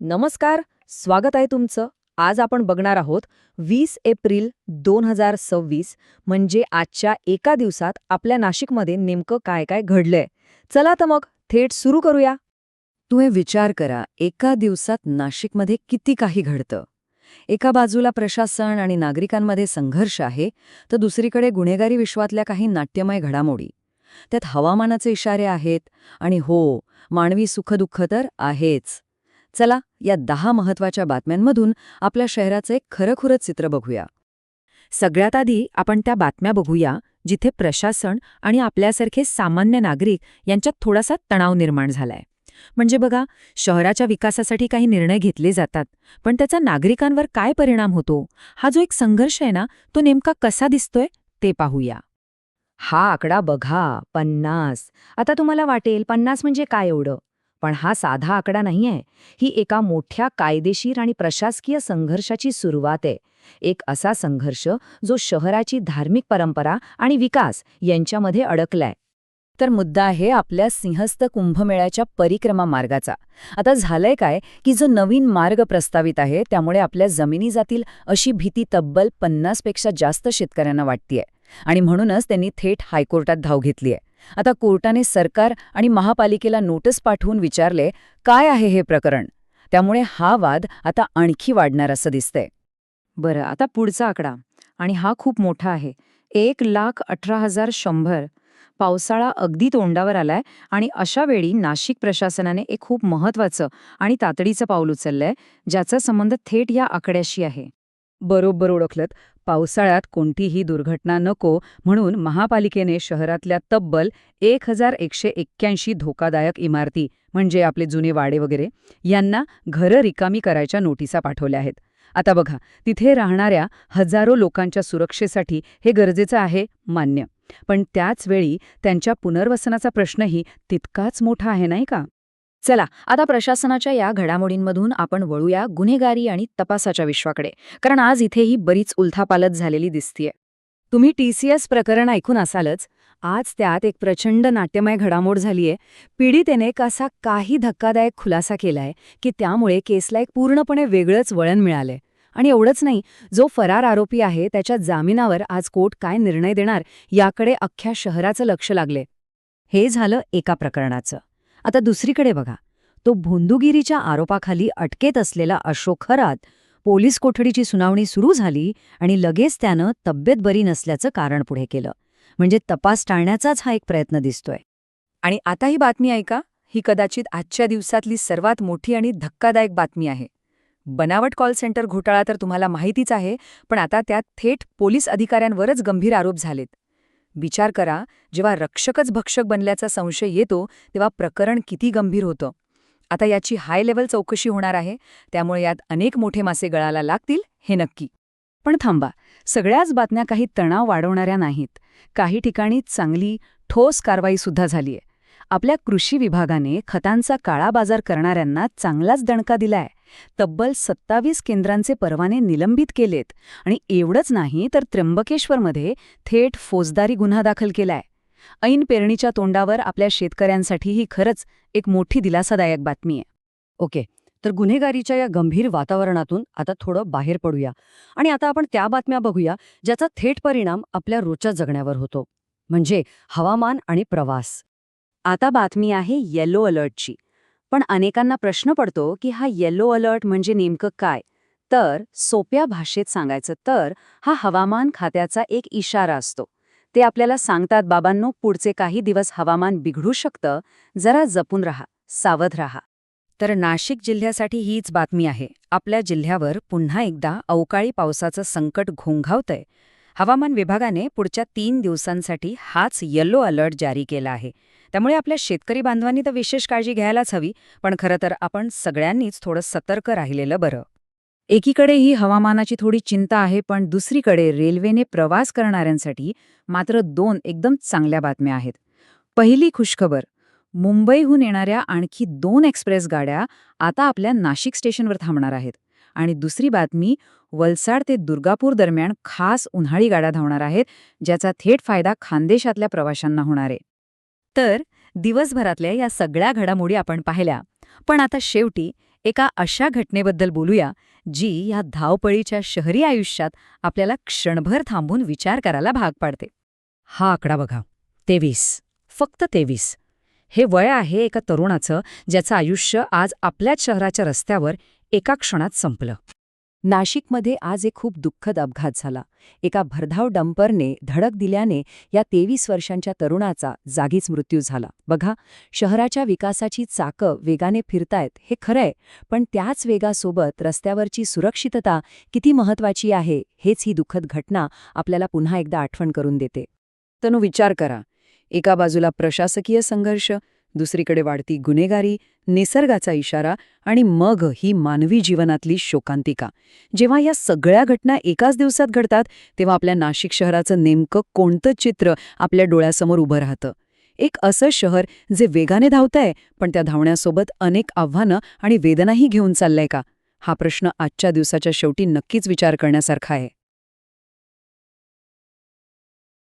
नमस्कार, स्वागत आहे तुमचं. आज आपण बघणार आहोत 20 एप्रिल 2026 म्हणजे आजच्या एका दिवसात आपल्या नाशिकमध्ये नेमकं काय काय घडलंय. चला तर मग थेट सुरू करूया. तुम्ही विचार करा, एका दिवसात नाशिकमध्ये किती काही घडतं. एका बाजूला प्रशासन आणि नागरिकांमध्ये संघर्ष आहे, तर दुसरीकडे गुन्हेगारी विश्वातल्या काही नाट्यमय घडामोडी. त्यात हवामानाचे इशारे आहेत आणि हो, मानवी सुखदुःख तर आहेच. चला या 10 महत्वाच्या बातम्यांमधून आपल्या शहराचं एक खरंखुरं चित्र बघूया. सगळ्यात आधी आपण त्या बातम्या बघूया जिथे प्रशासन आणि आपल्यासारखे सामान्य नागरिक यांच्यात थोडासा तणाव निर्माण झालाय. म्हणजे बघा, शहराच्या विकासासाठी काही निर्णय घेतले जातात, पण त्याचा नागरिकांवर काय परिणाम होतो, हा जो एक संघर्ष आहे ना, तो नेमका कसा दिसतोय ते पाहूया. हा आकडा बघा, 50. आता तुम्हाला वाटेल 50 म्हणजे काय एवढं? पण हा साधा आकडा नाहीये. ही एका मोठ्या कायदेशीर आणि प्रशासकीय संघर्षाची सुरुवात आहे. एक असा संघर्ष जो शहराची धार्मिक परंपरा आणि विकास यांच्यामध्ये अडकलाय. तर मुद्दा आहे आपल्या सिंहस्थ कुंभमेळ्याच्या परिक्रमा मार्गाचा. आता झालंय काय की जो नवीन मार्ग प्रस्तावित आहे त्यामुळे आपल्या जमिनी जातील अशी भीती तब्बल 50 पेक्षा जास्त शेतकऱ्यांना वाटतेय. आणि म्हणूनच त्यांनी थेट हायकोर्टात धाव घेतलीय. आता कोर्टाने सरकार आणि महापालिकेला नोटीस पाठवून विचारले काय आहे हे प्रकरण. त्यामुळे हा वाद आता आणखी वाढणार असं दिसतंय. बरं, आता पुढचा आकडा, आणि हा खूप मोठा आहे. 1,18,100. पावसाळा अगदी तोंडावर आलाय आणि अशा वेळी नाशिक प्रशासनाने एक खूप महत्वाचं आणि तातडीचं पाऊल उचललंय, ज्याचा संबंध थेट या आकड्याशी आहे. बरोबर ओळखलत. पावसाळ्यात कोणतीही दुर्घटना नको म्हणून महापालिकेने शहरातल्या तब्बल 1,181 धोकादायक इमारती म्हणजे आपले जुने वाडे वगैरे यांना घरं रिकामी करायच्या नोटिसा पाठवल्या आहेत. आता बघा, तिथे राहणाऱ्या हजारो लोकांच्या सुरक्षेसाठी हे गरजेचं आहे, मान्य. पण त्याच वेळी त्यांच्या पुनर्वसनाचा प्रश्नही तितकाच मोठा आहे, नाही का? चला आता प्रशासनाच्या या घडामोडींमधून आपण वळूया गुन्हेगारी आणि तपासाच्या विश्वाकडे, कारण आज इथेही बरीच उलथापालथ झालेली दिसतीये. तुम्ही TCS प्रकरण ऐकून असालच. आज त्यात एक प्रचंड नाट्यमय घडामोड झालीये. पीडितेने कसा काही धक्कादायक खुलासा केलाय की त्यामुळे केसला एक पूर्णपणे वेगळंच वळण मिळालंय. आणि एवढंच नाही, जो फरार आरोपी आहे त्याच्या जामिनावर आज कोर्ट काय निर्णय देणार याकडे अख्ख्या शहराचं लक्ष लागले. हे झालं एका प्रकरणाचं. आता दुसरीकडे बघा, तो भोंदूगिरीच्या आरोपाखाली अटकेत असलेला अशोक खरात. पोलीस कोठडीची सुनावणी सुरू झाली आणि लगेच त्यानं तब्येत बरी नसल्याचं कारण पुढे केलं. म्हणजे तपास टाळण्याचाच हा एक प्रयत्न दिसतोय. आणि आता ही बातमी ऐका, ही कदाचित आजच्या दिवसातली सर्वात मोठी आणि धक्कादायक बातमी आहे. बनावट कॉल सेंटर घोटाळा तर तुम्हाला माहितीच आहे, पण आता त्यात थेट पोलीस अधिकाऱ्यांवरच गंभीर आरोप झालेत. विचार करा, जेव्हा रक्षकच भक्षक बनल्याचा संशय येतो तेव्हा प्रकरण किती गंभीर होतं. आता याची हाय लेव्हल चौकशी होणार आहे, त्यामुळे यात अनेक मोठे मासे गळाला लागतील हे नक्की. पण थांबा, सगळ्याच बातम्या काही तणाव वाढवणाऱ्या नाहीत. काही ठिकाणी चांगली ठोस कारवाईसुद्धा झालीय. आपल्या कृषी विभागाने खतांचा काळा बाजार करणाऱ्यांना चांगलाच दणका दिलाय. तब्बल 27 केंद्रांचे परवाने निलंबित केलेत. आणि एवढंच नाही तर त्र्यंबकेश्वरमध्ये थेट फौजदारी गुन्हा दाखल केलाय. ऐन पेरणीच्या तोंडावर आपल्या शेतकऱ्यांसाठी ही खरंच एक मोठी दिलासादायक बातमी आहे. ओके, तर गुन्हेगारीच्या या गंभीर वातावरणातून आता थोडं बाहेर पडूया आणि आता आपण त्या बातम्या बघूया ज्याचा थेट परिणाम आपल्या रोजच्या जगण्यावर होतो, म्हणजे हवामान आणि प्रवास. आता बातमी आहे येलो अलर्टची. पण अनेकांना प्रश्न पडतो की हा येलो अलर्ट म्हणजे नेमकं काय. तर सोप्या भाषेत सांगायचं तर हा हवामान खात्याचा एक इशारा असतो. ते आपल्याला सांगतात, बाबांनो, पुढचे काही दिवस हवामान बिघडू शकतं, जरा जपून राहा, सावध राहा. तर नाशिक जिल्ह्यासाठी हीच बातमी आहे. आपल्या जिल्ह्यावर पुन्हा एकदा अवकाळी पावसाचं संकट घोंघावतंय. हवामान विभागाने पुढच्या 3 दिवसांसाठी हाच येलो अलर्ट जारी केला आहे. त्यामुळे आपल्या शेतकरी बांधवांनी तर विशेष काळजी घ्यायलाच हवी, पण खरं तर आपण सगळ्यांनीच थोडं सतर्क राहिलेलं बरं. एकीकडे ही हवामानाची थोडी चिंता आहे, पण दुसरीकडे रेल्वेने प्रवास करणाऱ्यांसाठी मात्र 2 एकदम चांगल्या बातम्या आहेत. पहिली खुशखबर, मुंबईहून येणाऱ्या आणखी 2 एक्सप्रेस गाड्या आता आपल्या नाशिक स्टेशनवर थांबणार आहेत. आणि दुसरी बातमी, वलसाड ते दुर्गापूर दरम्यान खास उन्हाळी गाड्या धावणार आहेत, ज्याचा थेट फायदा खानदेशातल्या प्रवाशांना होणार आहे. तर दिवसभरातल्या या सगळ्या घडामोडी आपण पाहिल्या, पण आता शेवटी एका अशा घटनेबद्दल बोलूया जी या धावपळीच्या शहरी आयुष्यात आपल्याला क्षणभर थांबून विचार करायला भाग पाडते. हा आकडा बघा, 23. फक्त 23. हे वय आहे एका तरुणाचं ज्याचं आयुष्य आज आपल्याच शहराच्या रस्त्यावर एका क्षणात संपलं. नाशिकमध्ये आज एक खूप दुःखद अपघात झाला. एका भरधाव डंपरने धडक दिल्याने या 23 वर्षांच्या तरुणाचा जागीच मृत्यू झाला. बघा, शहराच्या विकासाची चाकं वेगाने फिरतायत हे खरंय, पण त्याच वेगासोबत रस्त्यावरची सुरक्षितता किती महत्वाची आहे हेच ही दुःखद घटना आपल्याला पुन्हा एकदा आठवण करून देते. तनु, विचार करा, एका बाजूला प्रशासकीय संघर्ष, दुसरीकडे वाढती गुन्हेगारी, निसर्गाचा इशारा आणि मग ही मानवी जीवनातली शोकांतिका. जेव्हा या सगळ्या घटना एकाच दिवसात घडतात तेव्हा आपल्या नाशिक शहराचं नेमकं कोणतं चित्र आपल्या डोळ्यासमोर उभं राहतं? एक असं शहर जे वेगाने धावतंय पण त्या धावण्यासोबत अनेक आव्हानं आणि वेदनाही घेऊन चाललंय का? हा प्रश्न आजच्या दिवसाच्या शेवटी नक्कीच विचार करण्यासारखा आहे.